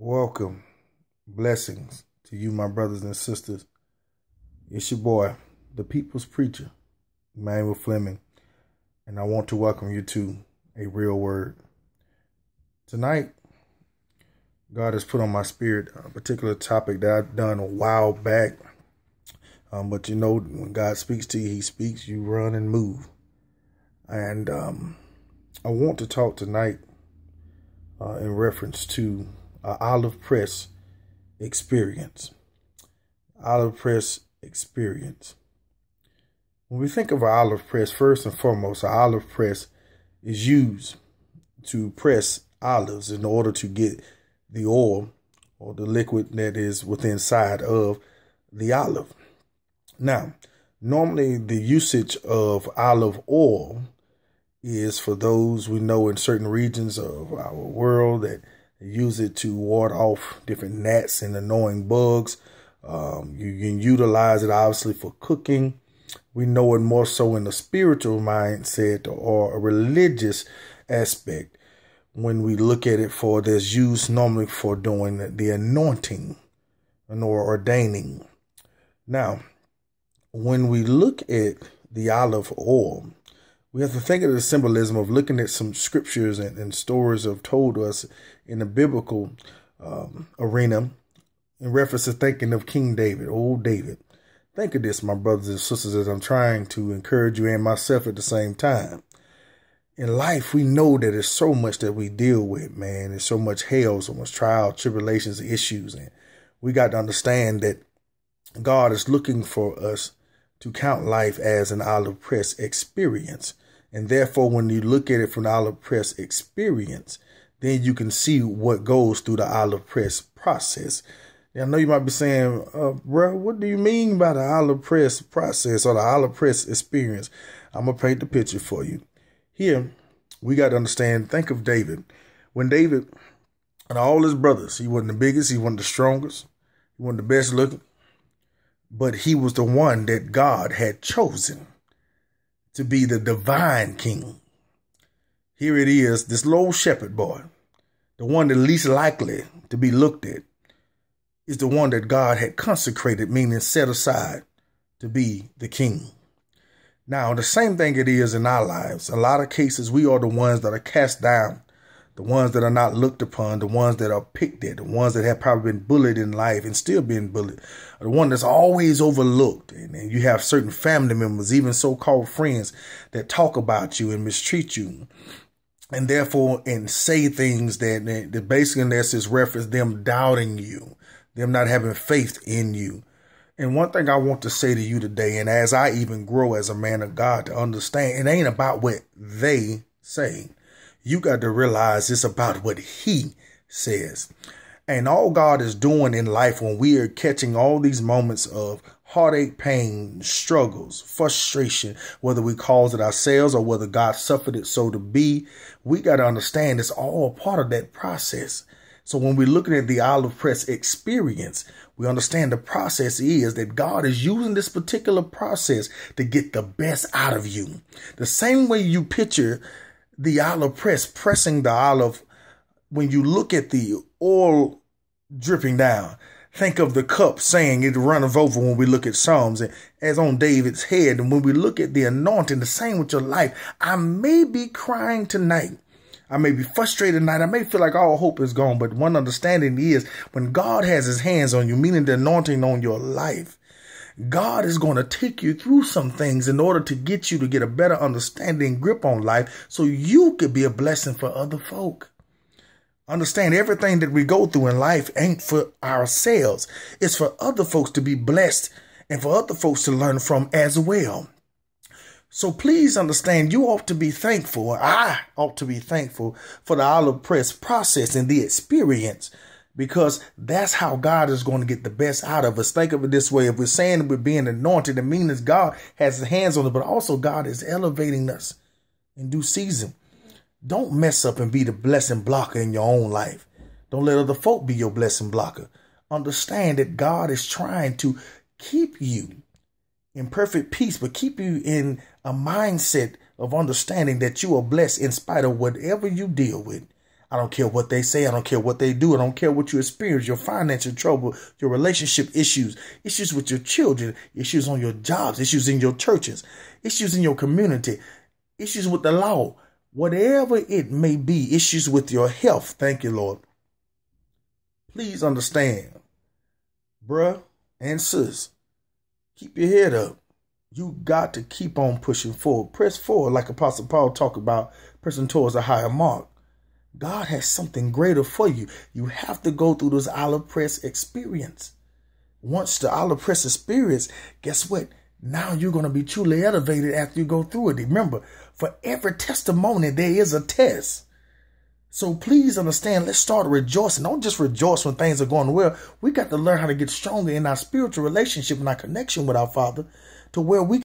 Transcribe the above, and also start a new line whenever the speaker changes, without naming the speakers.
Welcome. Blessings to you, my brothers and sisters. It's your boy, the People's Preacher, Emanuel Flemming, and I want to welcome you to A Real Word. Tonight, God has put on my spirit a particular topic that I've done a while back. But you know, when God speaks to you, he speaks, you run and move. And I want to talk tonight in reference to olive press experience. Olive press experience. When we think of an olive press, first and foremost, an olive press is used to press olives in order to get the oil or the liquid that is within inside of the olive. Now, normally the usage of olive oil is for those we know in certain regions of our world that use it to ward off different gnats and annoying bugs. You can utilize it obviously for cooking. We know it more so in a spiritual mindset or a religious aspect when we look at it for there's used normally for doing the anointing or ordaining. Now, when we look at the olive oil, we have to think of the symbolism of looking at some scriptures and stories have told us in the biblical arena in reference to thinking of King David, old David. Think of this, my brothers and sisters, as I'm trying to encourage you and myself at the same time. In life, we know that there's so much that we deal with, man. There's so much hell, so much trial, tribulations, issues. And we got to understand that God is looking for us to count life as an olive press experience. And therefore, when you look at it from the olive press experience, then you can see what goes through the olive press process. Now, I know you might be saying, bro, what do you mean by the olive press process or the olive press experience? I'm going to paint the picture for you. Here, we got to understand, think of David. When David and all his brothers, he wasn't the biggest, he wasn't the strongest, he wasn't the best looking, but he was the one that God had chosen to be the divine king. Here it is, this little shepherd boy, the one that least likely to be looked at, is the one that God had consecrated, meaning set aside to be the king. Now, the same thing it is in our lives. A lot of cases, we are the ones that are cast down, the ones that are not looked upon, the ones that are picked at, the ones that have probably been bullied in life and still being bullied, the one that's always overlooked. And you have certain family members, even so-called friends, that talk about you and mistreat you. And therefore, and say things that basically in essence reference them doubting you, them not having faith in you. And one thing I want to say to you today, and as I even grow as a man of God to understand, it ain't about what they say. You got to realize it's about what he says. And all God is doing in life when we are catching all these moments of heartache, pain, struggles, frustration, whether we cause it ourselves or whether God suffered it so to be, we got to understand it's all part of that process. So when we're looking at the olive press experience, we understand the process is that God is using this particular process to get the best out of you. The same way you picture the olive press, pressing the olive, when you look at the oil dripping down, think of the cup saying it runneth over when we look at Psalms and as on David's head. And when we look at the anointing, the same with your life. I may be crying tonight. I may be frustrated tonight. I may feel like all hope is gone. But one understanding is when God has his hands on you, meaning the anointing on your life, God is going to take you through some things in order to get you to get a better understanding, grip on life, so you could be a blessing for other folk. Understand everything that we go through in life ain't for ourselves. It's for other folks to be blessed and for other folks to learn from as well. So please understand, you ought to be thankful. I ought to be thankful for the olive press process and the experience, because that's how God is going to get the best out of us. Think of it this way. If we're saying we're being anointed, it means God has his hands on it, but also God is elevating us in due season. Don't mess up and be the blessing blocker in your own life. Don't let other folk be your blessing blocker. Understand that God is trying to keep you in perfect peace, but keep you in a mindset of understanding that you are blessed in spite of whatever you deal with. I don't care what they say. I don't care what they do. I don't care what you experience, your financial trouble, your relationship issues, issues with your children, issues on your jobs, issues in your churches, issues in your community, issues with the law, whatever it may be, issues with your health. Thank you, Lord. Please understand, bruh and sis, keep your head up. You got to keep on pushing forward. Press forward, like Apostle Paul talked about, pressing towards a higher mark. God has something greater for you. You have to go through this olive press experience. Once the olive press experience, guess what? Now you're going to be truly elevated after you go through it. Remember, for every testimony, there is a test. So please understand, let's start rejoicing. Don't just rejoice when things are going well. We got to learn how to get stronger in our spiritual relationship and our connection with our Father to where we